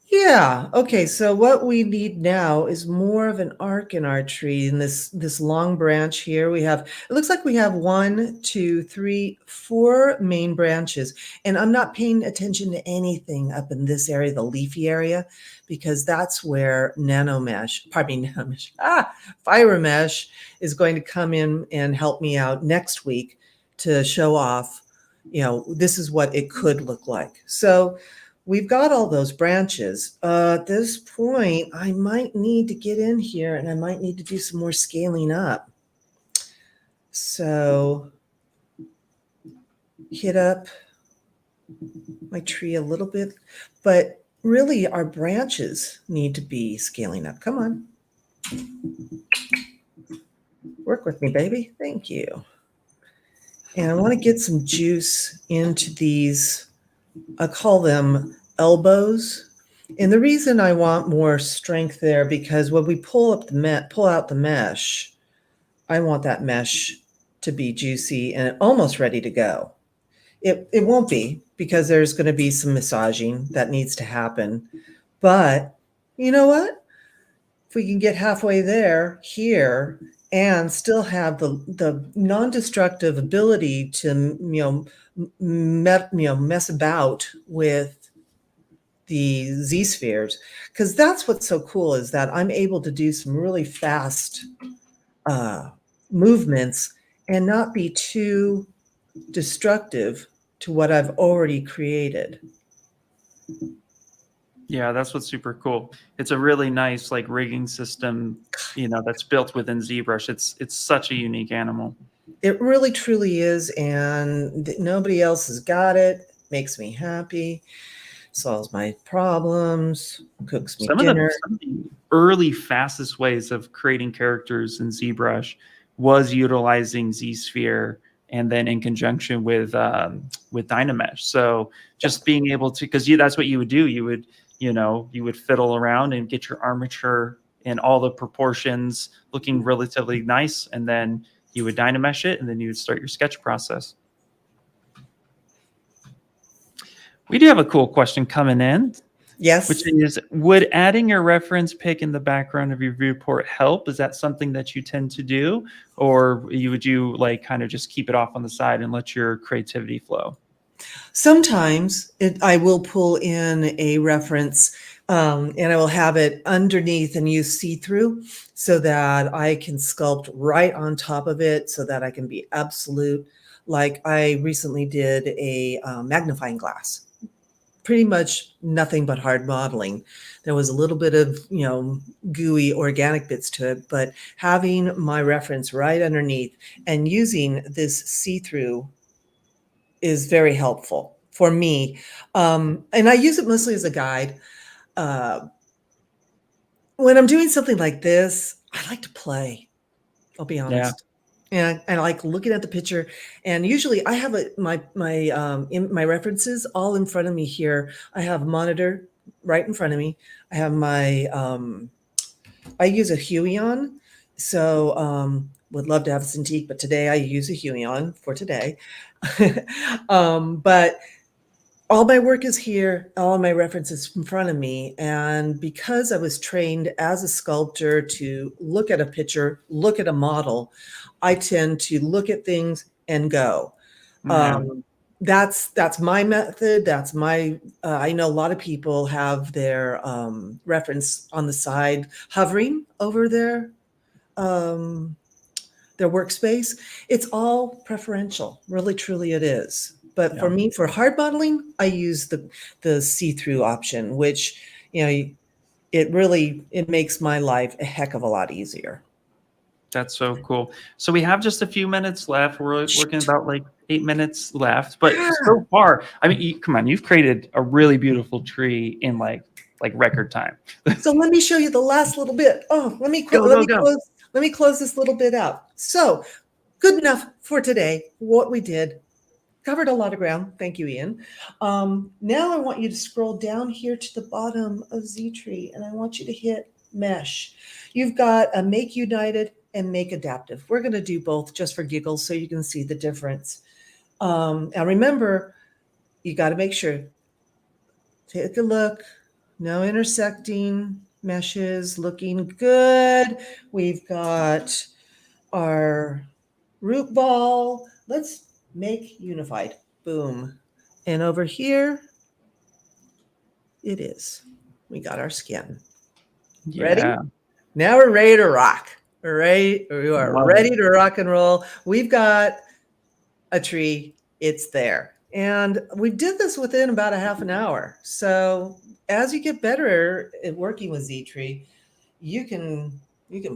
yeah, okay, so what we need now is more of an arc in our tree. In this long branch here, it looks like we have 1, 2, 3, 4 main branches. And I'm not paying attention to anything up in this area, the leafy area, because that's where fiber mesh is going to come in and help me out next week to show off, this is what it could look like. So we've got all those branches. At this point, I might need to get in here and I might need to do some more scaling up. So hit up my tree a little bit, but really our branches need to be scaling up. Come on. Work with me, baby. Thank you. And I want to get some juice into these, I call them elbows. And the reason I want more strength there, because when we pull out the mesh, I want that mesh to be juicy and almost ready to go. It won't be, because there's going to be some massaging that needs to happen. But you know what? If we can get halfway there here and still have the non-destructive ability to mess about with the Z spheres, because that's what's so cool, is that I'm able to do some really fast movements and not be too destructive to what I've already created. Yeah, that's what's super cool. It's a really nice rigging system, that's built within ZBrush. It's such a unique animal. It really truly is, and nobody else has got it. Makes me happy, solves my problems, cooks me dinner. Some of the early fastest ways of creating characters in ZBrush was utilizing ZSphere and then in conjunction with Dynamesh. So just being able to, because that's what you would do. You would fiddle around and get your armature in all the proportions looking relatively nice, and then you would Dynamesh it, and then you would start your sketch process. We do have a cool question coming in. Yes. Which is, would adding your reference pic in the background of your viewport help? Is that something that you tend to do? Or would you kind of just keep it off on the side and let your creativity flow? Sometimes I will pull in a reference and I will have it underneath and use see-through so that I can sculpt right on top of it, so that I can be absolute. Like I recently did a magnifying glass. Pretty much nothing but hard modeling. There was a little bit of, gooey organic bits to it, but having my reference right underneath and using this see-through is very helpful for me. And I use it mostly as a guide. When I'm doing something like this, I like to play. I'll be honest. And I like looking at the picture. And usually I have my references all in front of me here. I have a monitor right in front of me. I have my I use a Huion. So would love to have a Cintiq, but today I use a Huion for today. But all my work is here, all my references in front of me. And because I was trained as a sculptor to look at a picture, look at a model, I tend to look at things and go. Yeah. That's my method. That's my, I know a lot of people have their reference on the side hovering over their workspace. It's all preferential, really, truly it is. But for Yeah. me, for hard modeling, I use the see-through option, which, it makes my life a heck of a lot easier. That's so cool. So we have just a few minutes left. We're working about like 8 minutes left, but so far, I mean, come on, you've created a really beautiful tree in like record time. So let me show you the last little bit. Oh, let me Go, let go, me go. close let me close this little bit out. So good enough for today. What we did covered a lot of ground. Thank you, Ian. Now I want you to scroll down here to the bottom of ZTree, and I want you to hit Mesh. You've got a Make United and Make Adaptive. We're going to do both just for giggles so you can see the difference. Now remember, you got to make sure, take a look, no intersecting meshes, looking good. We've got our root ball. Let's make unified. Boom. And over here, it is. We got our skin. Ready? Yeah. Now we're ready to rock. We are Love ready it. to rock and roll. We've got a tree. It's there. And we did this within about a half an hour. So as you get better at working with ZTree, you can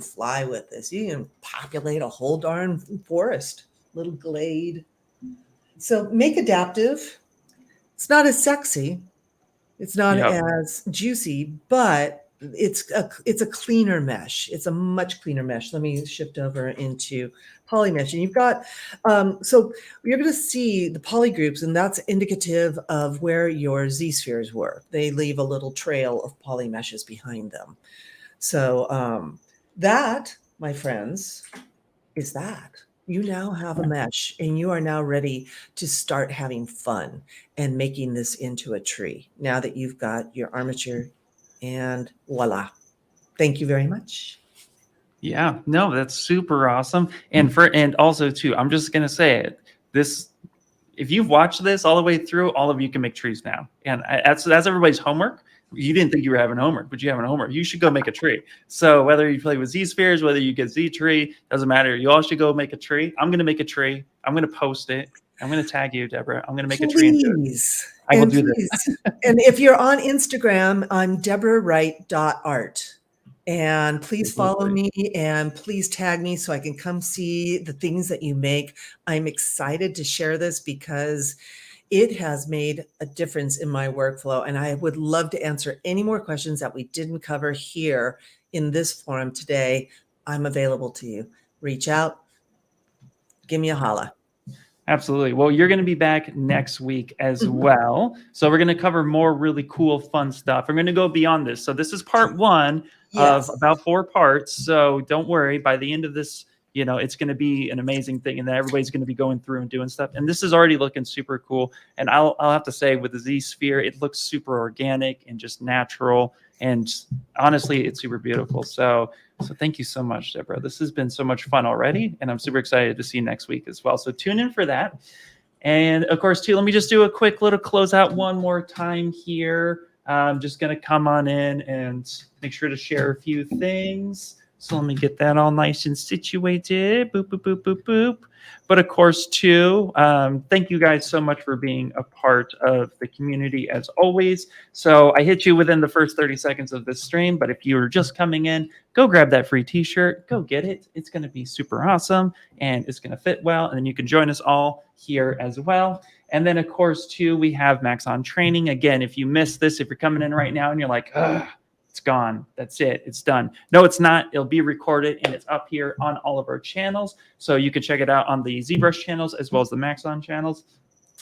fly with this. You can populate a whole darn forest, little glade. So make adaptive. It's not as sexy. It's not Yep. as juicy, but it's a cleaner mesh. It's a much cleaner mesh. Let me shift over into poly mesh. And you've got, so you're going to see the poly groups, and that's indicative of where your Z-spheres were. They leave a little trail of poly meshes behind them. So that, my friends, is that. You now have a mesh, and you are now ready to start having fun and making this into a tree now that you've got your armature, and voila. Thank you very much. Yeah. No, that's super awesome. And also too, I'm just gonna say it. This, if you've watched this all the way through, all of you can make trees now. And that's everybody's homework. You didn't think you were having homework, but you have homework. You should go make a tree. So whether you play with Z-spheres, whether you get Z-tree, doesn't matter. You all should go make a tree. I'm going to make a tree. I'm going to post it. I'm going to tag you, Deborah. I'm going to make a tree and do it. Please. I will And do please. this. And if you're on Instagram, I'm DeborahWright.art. And please follow me and please tag me so I can come see the things that you make. I'm excited to share this because it has made a difference in my workflow. And I would love to answer any more questions that we didn't cover here in this forum today. I'm available to you. Reach out, give me a holla. Absolutely. Well, you're going to be back next week as well. So we're going to cover more really cool, fun stuff. We're going to go beyond this. So this is part one Yes. of about 4 parts. So don't worry. By the end of this, it's going to be an amazing thing, and then everybody's going to be going through and doing stuff. And this is already looking super cool. And I'll have to say, with the Z Sphere, it looks super organic and just natural. And honestly, it's super beautiful. So thank you so much, Deborah. This has been so much fun already, and I'm super excited to see you next week as well. So tune in for that. And of course, too, let me just do a quick little closeout one more time here. I'm just going to come on in and make sure to share a few things. So let me get that all nice and situated. Boop, boop, boop, boop, boop. But of course, too, thank you guys so much for being a part of the community as always. So I hit you within the first 30 seconds of this stream, but if you're just coming in, go grab that free t-shirt, go get it. It's going to be super awesome and it's going to fit well. And then you can join us all here as well. And then, of course, too, we have Max on Training. Again, if you missed this, if you're coming in right now and you're like, ugh, It's gone. That's it. It's done. No, it's not. It'll be recorded and it's up here on all of our channels. So you can check it out on the ZBrush channels as well as the Maxon channels.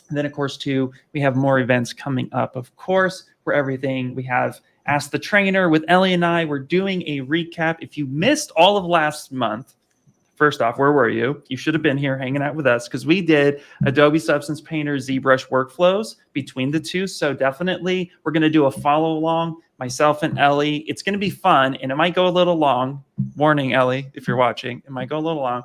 And then, of course, too, we have more events coming up, of course, for everything. We have Ask the Trainer with Ellie and I. We're doing a recap. If you missed all of last month, first off, where were you? You should have been here hanging out with us because we did Adobe Substance Painter ZBrush workflows between the two. So definitely we're going to do a follow along, myself and Ellie. It's going to be fun and it might go a little long. Warning, Ellie, if you're watching, it might go a little long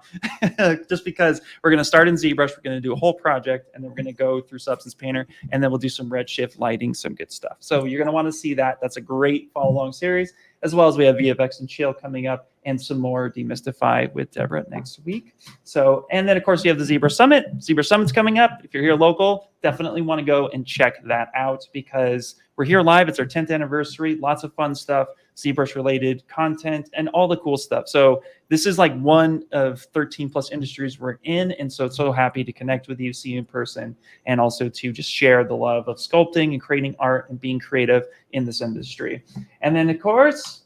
just because we're going to start in ZBrush. We're going to do a whole project and then we're going to go through Substance Painter and then we'll do some redshift lighting, some good stuff. So you're going to want to see that. That's a great follow along series, as well as we have VFX and Chill coming up and some more Demystify with Deborah next week. So, and then of course you have the ZBrush Summit. ZBrush Summit's coming up. If you're here local, definitely want to go and check that out because we're here live. It's our 10th anniversary. Lots of fun stuff, ZBrush related content and all the cool stuff. So this is like one of 13 plus industries we're in. And so happy to connect with you, see you in person, and also to just share the love of sculpting and creating art and being creative in this industry. And then of course,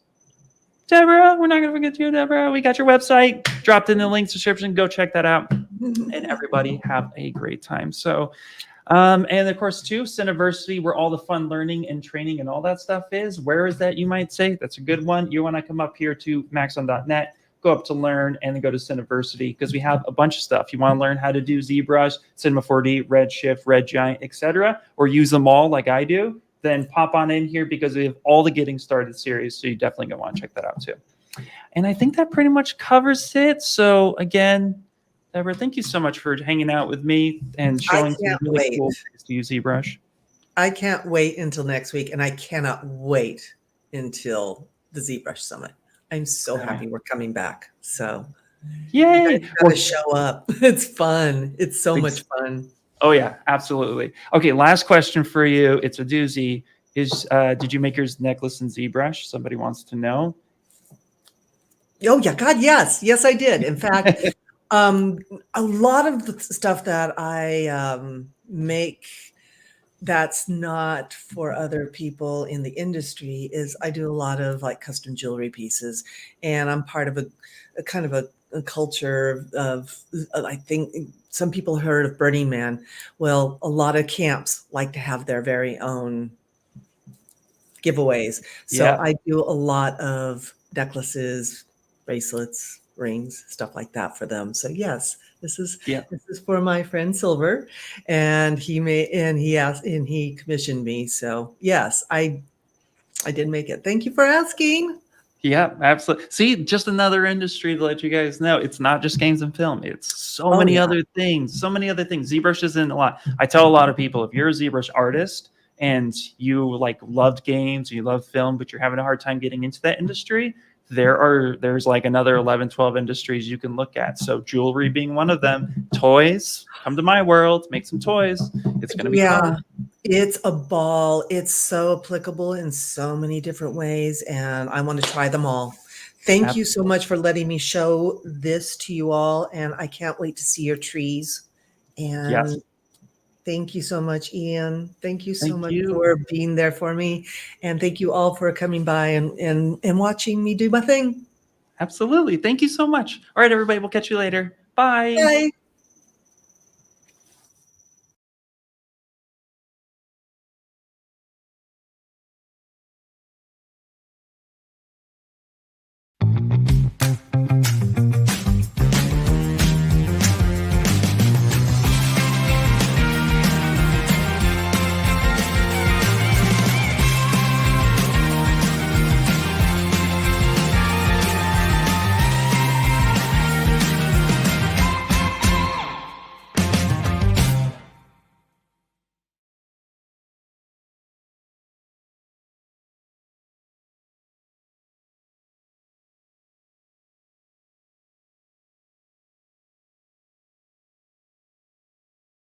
Deborah, we're not going to forget you, Deborah. We got your website dropped in the link description. Go check that out. And everybody have a great time. So, and of course, too, Cineversity, where all the fun learning and training and all that stuff is. Where is that, you might say? That's a good one. You want to come up here to maxon.net, go up to Learn, and then go to Cineversity because we have a bunch of stuff. You want to learn how to do ZBrush, Cinema 4D, Redshift, Red Giant, etc., or use them all like I do, then pop on in here because we have all the Getting Started series. So you definitely gonna want to check that out too. And I think that pretty much covers it. So again, Deborah, thank you so much for hanging out with me and showing some really cool ways to use ZBrush. I can't wait until next week, and I cannot wait until the ZBrush Summit. I'm so happy we're coming back. So yay! You gotta show up. It's fun. It's so much fun. Oh yeah, absolutely. Okay, last question for you. It's a doozy. Did you make your necklace in ZBrush? Somebody wants to know. Oh yeah, God, yes. Yes, I did. In fact, a lot of the stuff that I make that's not for other people in the industry is I do a lot of like custom jewelry pieces, and I'm part of a kind of a culture of I think some people heard of Burning Man. Well, a lot of camps like to have their very own giveaways. So yeah. I do a lot of necklaces, bracelets, rings, stuff like that for them. So yes, this is for my friend Silver, and he commissioned me. So yes, I did make it. Thank you for asking. Yeah, absolutely. See, just another industry to let you guys know. It's not just games and film. It's so many other things. So many other things. ZBrush is in a lot. I tell a lot of people, if you're a ZBrush artist and you like loved games, you love film, but you're having a hard time getting into that industry, there's like another 11, 12 industries you can look at. So jewelry being one of them. Toys, come to my world, make some toys. It's going to be fun. It's a ball. It's so applicable in so many different ways, and I want to try them all. Thank you so much for letting me show this to you all, and I can't wait to see your trees. And thank you so much, Ian. Thank you so much for being there for me, and thank you all for coming by and watching me do my thing. Absolutely. Thank you so much. All right, everybody, we'll catch you later. Bye. Bye.